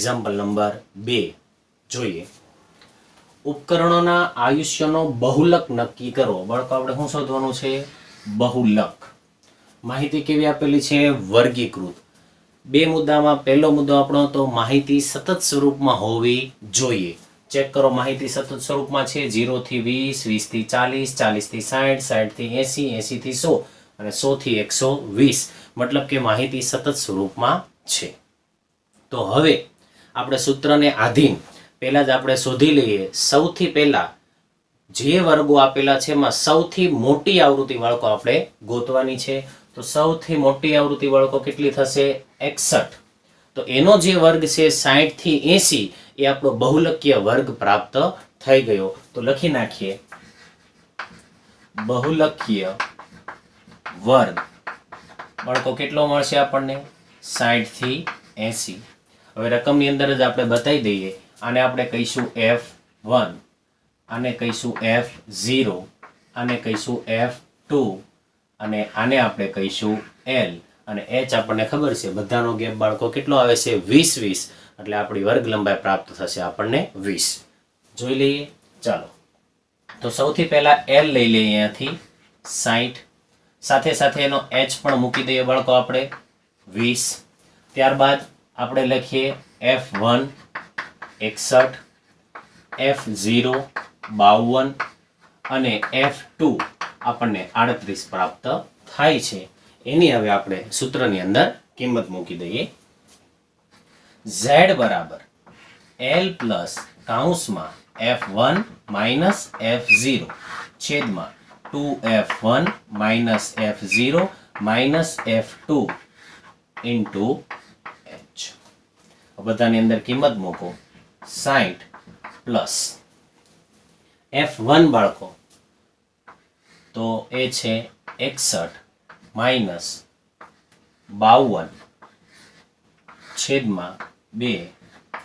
Example number 2 જોઈએ. ઉપકરણોના આયુષ્યનો બહુલક નક્કી કરો. બાળકો આપણે શું શોધવાનું છે? બહુલક. માહિતી કેવી આપેલી છે? વર્ગીકૃત. બે મુદ્દામાં પહેલો મુદ્દો આપણો તો માહિતી સતત સ્વરૂપમાં હોવી જોઈએ. ચેક કરો, માહિતી સતત સ્વરૂપમાં છે. 0 થી 20, 20 થી 40, 40 થી 60, 60 થી 80, 80 થી 100 અને 100 થી 120. મતલબ કે માહિતી સતત સ્વરૂપમાં છે. તો હવે આપણે સૂત્રને આધીન પહેલા જ આપણે શોધી લઈએ. સૌથી પહેલા જે વર્ગો આપેલા છે એમાં સૌથી મોટી આવૃત્તિ બાળકો આપણે ગોતવાની છે. તો સૌથી મોટી આવૃત્તિ બાળકો કેટલી થશે? 61. તો એનો જે વર્ગ છે 60 થી 80 એ આપણો બહુલકીય વર્ગ પ્રાપ્ત થઈ ગયો. તો લખી નાખીએ બહુલકીય વર્ગ બાળકો કેટલો મળશે આપણને? 60 થી 80. હવે રકમની અંદર જ આપણે બતાવી દઈએ. આને આપણે કહીશું F1, આને કહીશું F0, આને કહીશું F2 અને આને આપણે કહીશું L અને H આપણને ખબર છે બધાનો ગેપ બાળકો કેટલો આવે છે? 20 20. એટલે આપણી વર્ગ લંબાઈ પ્રાપ્ત થશે આપણને 20. જોઈ લઈએ. ચાલો, તો સૌથી પહેલા L લઈ લઈએ અહીંયાથી 60, સાથે સાથે એનો H પણ મૂકી દઈએ બાળકો આપણે 20. ત્યારબાદ આપણે લખીએ F1 61, F0 52 અને F2 આપણને 38 પ્રાપ્ત થાય છે. એની હવે આપણે સૂત્રની અંદર કિંમત મૂકી દઈએ. Z બરાબર L પ્લસ કૌંસમાં F1 માઇનસ F0 છેદમાં 2F1 minus F0 minus F2 into H. બધાની અંદર કિંમત મૂકો. 60 પ્લસ F1 બાળકો તો એ છે 61 માઇનસ 52 છેદમાં 2.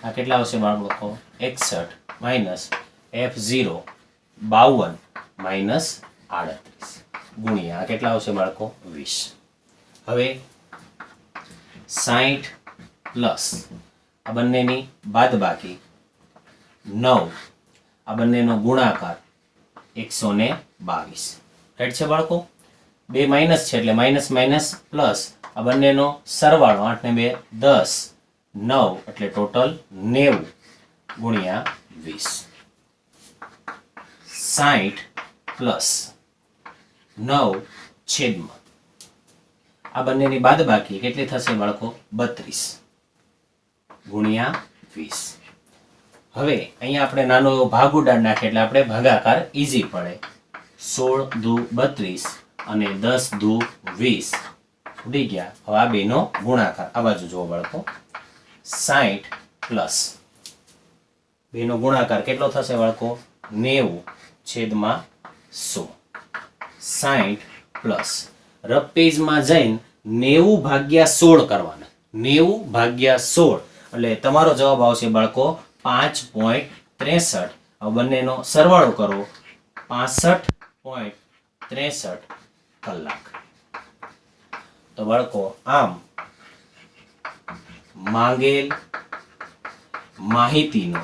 આ કેટલા આવશે બાળકો? 61 માઇનસ F0 52 માઇનસ 38 ગુણ્યા આ કેટલા આવશે બાળકો? 20. હવે 60 પ્લસ આ બંનેની બાદબાકી 9, આ બંનેનો ગુણાકાર 122. રાઈટ છે બાળકો? બે માઇનસ છે એટલે માઇનસ માઇનસ પ્લસ આ બંનેનો સરવાળો 8 ને 2 10, 9 એટલે ટોટલ 90 ગુણ્યા 20. 60 પ્લસ 9 છેદમાં આ બંનેની બાદબાકી કેટલી થશે બાળકો? 32 ગુણ્યા 20. હવે અહીંયા આપણે નાનો એવો ભાગ ઉડાડ નાખીએ એટલે આપણે ભાગાકાર ઈઝી પડે. 16 દુ 32 અને 10 દુ 20 ઉડી ગયા. હવે આ બેનો ગુણાકાર આ બાજુ જુઓ બાળકો. 60 પ્લસ બેનો ગુણાકાર કેટલો થશે બાળકો? 90 છેદમાં 100. 60 પ્લસ રફ પેજમાં જઈને 90 ભાગ્યા 16 કરવાના. 90 ભાગ્યા 16 એટલે તમારો જવાબ આવશે બાળકો 5.63. હવે બંનેનો સરવાળો કરો 65.63 કલાક. તો બાળકો આમ માંગેલ માહિતીનો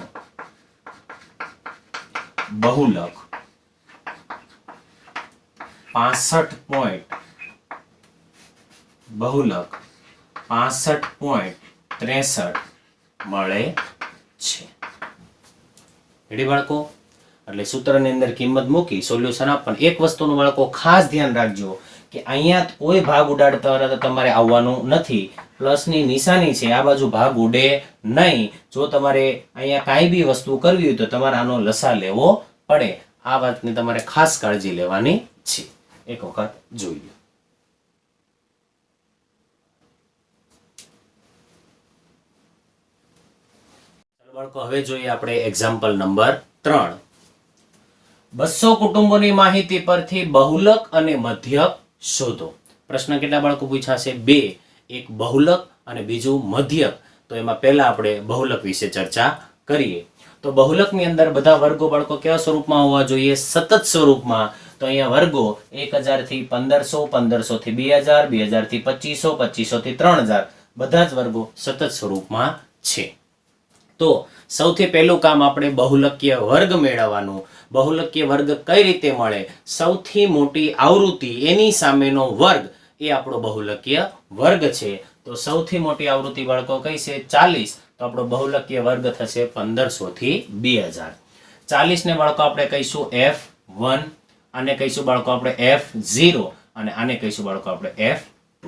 બહુલક 65.63 મળે છે. રેડી બાળકો? એટલે સૂત્રની અંદર કિંમત મૂકી સોલ્યુશન આપવાનું. એક વસ્તુનું બાળકો ખાસ ધ્યાન રાખજો કે અહીંયા કોઈ ભાગ ઉડાડતા તમારે આવવાનું નથી. પ્લસની નિશાની છે આ બાજુ ભાગ ઉડે નહીં. જો તમારે અહીંયા કાંઈ બી વસ્તુ કરવી હોય તો તમારે આનો લસા લેવો પડે. આ વાતની તમારે ખાસ કાળજી લેવાની છે. એક વખત જોઈ લો. બાળકો હવે જોઈએ આપણે એક્ઝામ્પલ નંબર 3. 200 કુટુંબોની માહિતી પરથી બહુલક અને મધ્યક શોધો. પ્રશ્ન કેટલા બાળકો પૂછાશે? 2. એક બહુલક અને બીજું મધ્યક. તો એમાં પહેલા આપણે બહુલક વિશે ચર્ચા કરીએ. તો બહુલકની અંદર બધા વર્ગો બાળકો કેવા સ્વરૂપમાં હોવા જોઈએ? સતત સ્વરૂપમાં. તો અહીંયા વર્ગો 1000 થી 1500, 1500 થી 2000, 2000 થી 2500, 2500 થી 3000 બધા જ વર્ગો સતત સ્વરૂપમાં છે. તો સૌથી પહેલું કામ આપણે બહુલકીય વર્ગ મેળવવાનું. બહુલકીય વર્ગ કઈ રીતે મળે? સૌથી મોટી આવૃત્તિ એની સામેનો વર્ગ એ આપણો બહુલકીય વર્ગ છે. તો સૌથી મોટી આવૃત્તિ બાળકો કઈ છે? 40. તો આપણો બહુલકીય વર્ગ થશે 1500 થી 2000. 40 ને બાળકો આપણે કહીશું F1, આને કહીશું બાળકો આપણે F0 અને આને કહીશું બાળકો આપણે F2.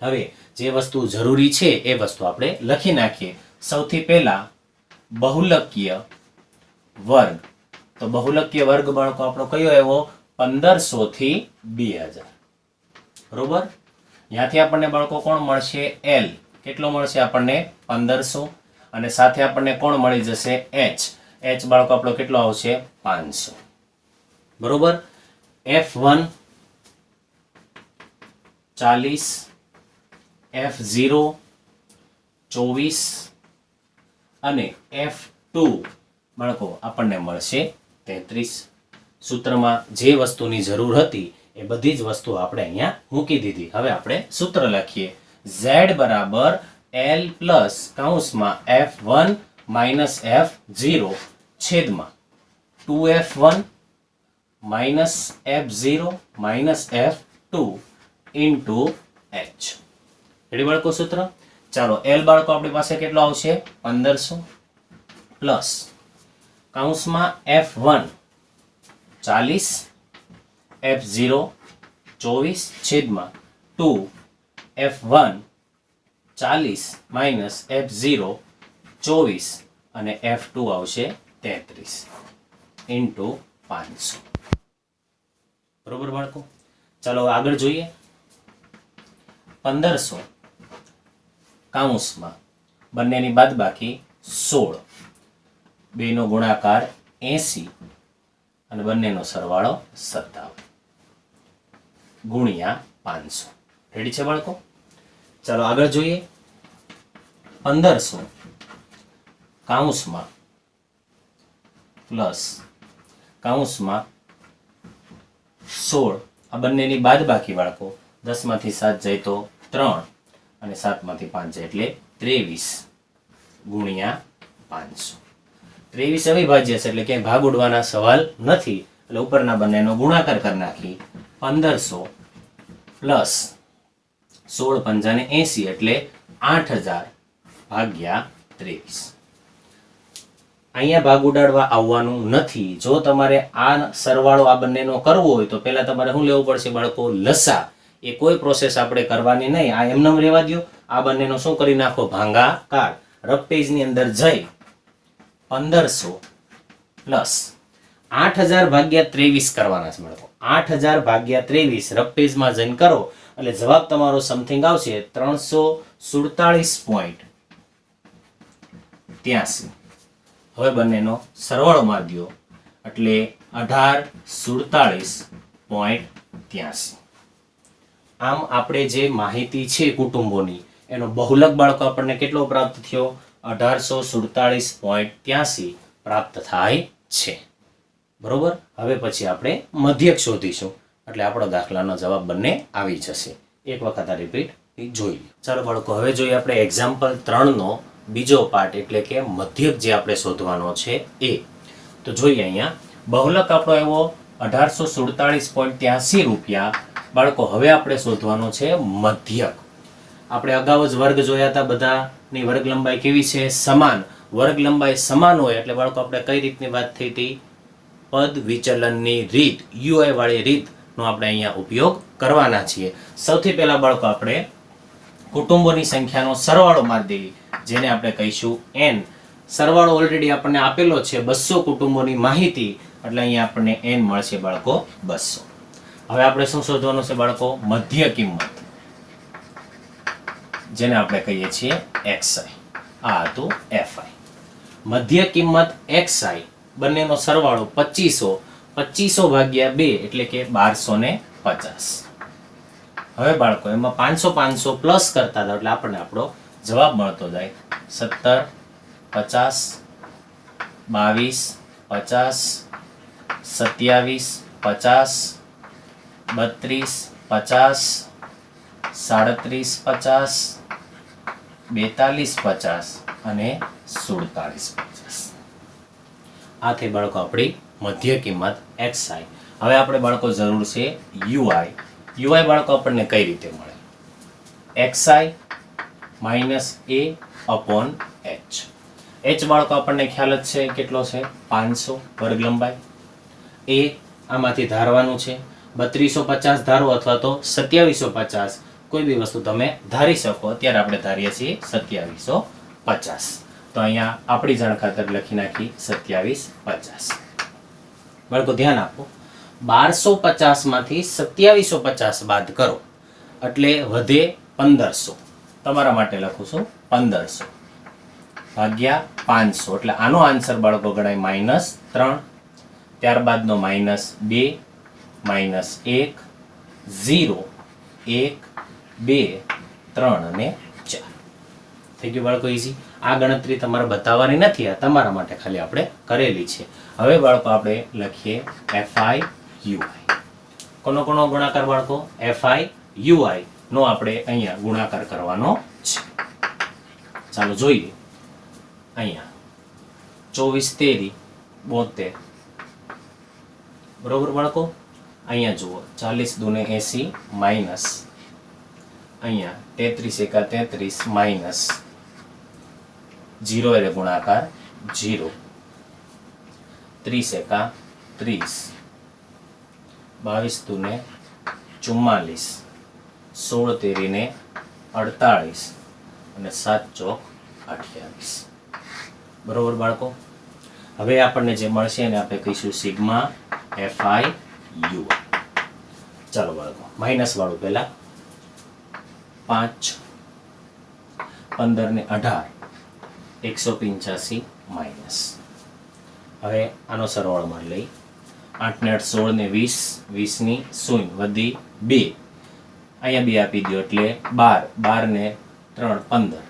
હવે જે વસ્તુ જરૂરી છે એ વસ્તુ આપણે લખી નાખીએ. સૌથી પહેલા બહુલકીય વર્ગ. તો બહુલકીય વર્ગ બાળકો આપણો કયો આવ્યો? 1500 થી 2000. બરોબર? ત્યાંથી આપણને બાળકો કોણ મળશે? L. કેટલો મળશે આપણને? 1500. અને સાથે આપણને કોણ મળી જશે? H. H બાળકો આપણો કેટલો આવશે? 500. બરોબર? F1 40, F0 24 અને F2 બાળકો આપણને મળશે 33. સૂત્રમાં જે વસ્તુની જરૂર હતી એ બધી જ વસ્તુ આપણે અહીંયા મૂકી દીધી. હવે આપણે સૂત્ર લખીએ. Z બરાબર L પ્લસ કૌંસમાં F1 માઇનસ F0 છેદમાં 2F1 minus F0 minus F2 into H. Ready બાળકો સૂત્ર? ચાલો L બાળકો આપણી પાસે કેટલો આવશે? 1500 પ્લસ કૌંસમાં F1 40, F0 24 છેદમાં 2F1 40 માઇનસ F0 24 અને F2 આવશે 33 ઇન્ટુ 500. બરોબર બાળકો? ચાલો આગળ જોઈએ. 1500 કૌંસમાં બંનેની બાદબાકી 16, બેનો ગુણાકાર 80 અને બંનેનો સરવાળો 57 ગુણ્યા 500. રેડી છે બાળકો? ચાલો આગળ જોઈએ. 1500 કૌંસમાં પ્લસ કૌંસમાં 16, આ બંનેની બાદબાકી બાળકો 10 માંથી 7 જાય તો 3 અને 7 માંથી 5 જાય એટલે 23 ગુણ્યા 500. 23 અવિભાજ્ય છે એટલે ક્યાંય ભાગ ઉડવાના સવાલ નથી, એટલે ઉપરના બંનેનો ગુણાકાર કરી નાખી. 1500 પ્લસ 16 પંજાને 80 એટલે 8000 ભાગ્યા 23. અહીંયા ભાગ ઉડાડવા આવવાનું નથી. જો તમારે આ સરવાળો આ બંનેનો કરવો હોય તો પહેલા તમારે શું લેવું પડશે બાળકો? લસા. એ કોઈ પ્રોસેસ આપણે કરવાની નહીં. આ એમને રહેવા દો. આ બંનેનો શું કરી નાખો? ભાગાકાર. રફ પેજની અંદર જઈ 1500 પ્લસ 8000 ભાગ્યા 23 કરવાના છે બાળકો. 8000 ભાગ્યા 23 રફ પેજમાં જઈને કરો એટલે જવાબ તમારો સમથિંગ આવશે 347.83. હવે બંનેનો સરવાળો માર દો એટલે 1847.83. આમ આપણે જે માહિતી છે કુટુંબોની એનો બહુલક બાળકો આપણને કેટલો પ્રાપ્ત થયો? 1847.83 પ્રાપ્ત થાય છે. બરોબર? હવે પછી આપણે મધ્યક શોધીશું એટલે આપણો દાખલાનો જવાબ બંને આવી જશે. એક વખત આ રિપીટ જોઈ લો. ચાલો બાળકો હવે જોઈએ આપણે એક્ઝામ્પલ 3 નો બીજો પાર્ટ એટલે કે મધ્યક જે આપણે શોધવાનો છે એ. તો જોઈએ અહીંયા બહુલક આપણો એવો 1847.83 રૂપિયા. બાળકો હવે આપણે શોધવાનો છે મધ્યક. આપણે અગાઉ જ વર્ગ જોયા હતા, બધાની વર્ગ લંબાઈ કેવી છે? સમાન. વર્ગ લંબાઈ સમાન હોય એટલે બાળકો આપણે કઈ રીતની વાત થઈ હતી? પદ વિચલનની રીત, યુઆઈ વાળી રીતનો આપણે અહીંયા ઉપયોગ કરવાના છીએ. સૌથી પહેલા બાળકો આપણે કુટુંબોની સંખ્યાનો સરવાળો મારી દઈએ, જેને આપણે કહીશું n. સરવાળો ઓલરેડી આપણને આપેલો છે 200 કુટુંબોની માહિતી, એટલે અહીંયા આપણને n મળશે બાળકો 200. હવે આપણે શું શોધવાનું છે બાળકો? મધ્ય કિંમત, જેને આપણે કહીએ છીએ xi. આ હતું fi. મધ્ય કિંમત xi બંનેનો સરવાળો 2500 ભાગ્યા 2 એટલે કે 1250. હવે બાળકો એમાં 500 પ્લસ કરતા હતા એટલે આપણને આપણો જવાબ મળતો જાય 17, 50, 22, 50, 27, 50, 32, 50, 37, 50, 42, 50 અને 4750. આ થઈ બાળકો આપણી મધ્ય કિંમત xi. હવે આપણે બાળકો જરૂર છે ui. ui બાળકો આપણને કઈ રીતે મળે? xi minus a upon h. h બાળકો આપણને ખ્યાલ જ છે કેટલો છે? 500 વર્ગ લંબાઈ. a આમાંથી ધારવાનું છે 3250 ધારો અથવા તો 2750, કોઈ બી વસ્તુ તમે ધારી શકો. અત્યારે આપણે ધારીએ છીએ 2750. તો અહીંયા આપણી જાણ ખાતર લખી નાખી 2750. બાળકો ધ્યાન આપો, 1250 માંથી 2750 બાદ કરો એટલે વધે 1500. તમારા માટે લખું છું 1500 ભાગ્યા 500 એટલે આનો આન્સર બાળકો ગણાય -3. ત્યારબાદનો -2, -1, 0, 1, 2, 3 અને 4. થઈ ગયું બાળકો ઈઝી. આ ગણતરી તમારે બતાવવાની નથી, આ તમારા માટે ખાલી આપણે કરેલી છે. હવે બાળકો આપણે લખીએ fi ui. કોનો કોનો ગુણાકાર બાળકો? fi ui નો આપણે અહીંયા ગુણાકાર કરવાનો છે. ચાલો જોઈએ. અહીંયા 24 13 72, બરોબર બાળકો. અહીંયા જુઓ 40 દૂને 80 માઇનસ, અહીંયા 33 એકા 33 માઇનસ 0 એટલે ગુણાકાર 0, 30 એકા 30, 22 દૂને 44, 16 તેરીને 48 અને 7 ચોક 28. બરોબર બાળકો. હવે આપણને જે મળશે એને આપણે કહીશું સિગ્મા fi u. ચાલો બાળકો માઇનસ વાળું પહેલા 5 15 ને 18 185 માઇનસ. હવે આનો સરવાળો મારી લઈ. 8 ને 8 16 ને 20, 20 ની 0 વધી 2, અહીંયા 2 આપી દો એટલે 12, 12 ને 3 15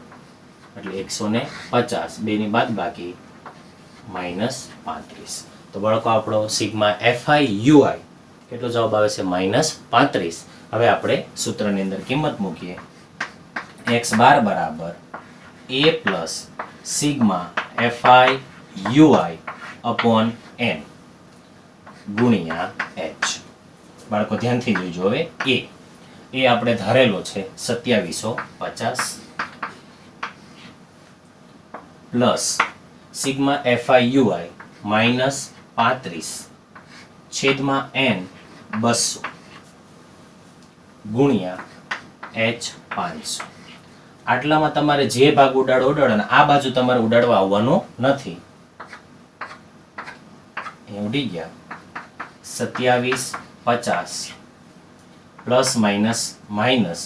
એટલે 150, 2 ની બાદ બાકી -35. તો બાળકો આપણો સિગ્મા fi ui કેટલો જવાબ આવે છે? -35. હવે આપણે સૂત્રની અંદર કિંમત મૂકીએ. x બાર બરાબર a plus sigma fi ui upon n ગુણ્યા h. બાળકો ધ્યાનથી જોઈજો. હવે એ આપણે ધારેલો છે 2750 plus sigma fi ui minus 35 છેદમાં n 200 ગુણ્યા h 500. આટલામાં તમારે જે ભાગ ઉડાડો અને આ બાજુ તમારે ઉડાડવા આવવાનો નથી. એ ઉડી ગયા 2750 પ્લસ માઇનસ માઇનસ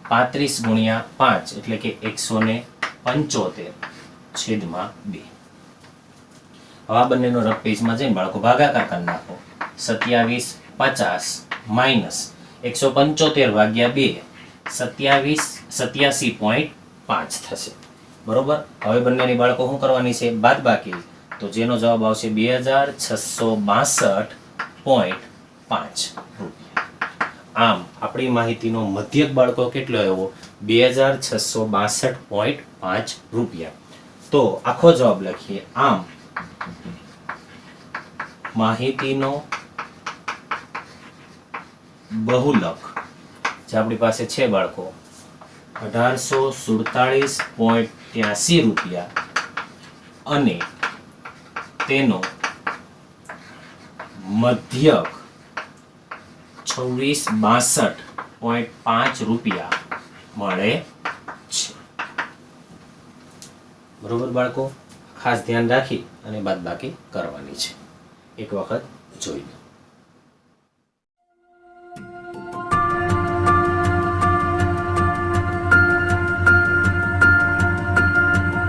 35 ગુણ્યા 5 એટલે કે 175 છેદમાં 2. હવે આ બંનેનો રફ પેજમાં જઈને બાળકો ભાગાકાર કરી નાખો. 2750 માઇનસ 175 ભાગ્યા 2 87.5 થશે. બરોબર. હવે બંનેની બાળકો શું કરવાની છે? બાદ બાકી. તો જેનો જવાબ આવશે 2662.5 રૂપિયા. આમ આપણી માહિતીનો મધ્યક બાળકો કેટલો આવ્યો? 2662.5 રૂપિયા. તો આખો જવાબ લખીએ. આમ માહિતીનો બહુલક જે આપણી પાસે છે બાળકો 1847.83 રૂપિયા અને તેનો મધ્યક 2662.5 રૂપિયા મળે છે. બરોબર બાળકો. ખાસ ધ્યાન રાખી અને બાદબાકી કરવાની છે. એક વખત જોઈ લો.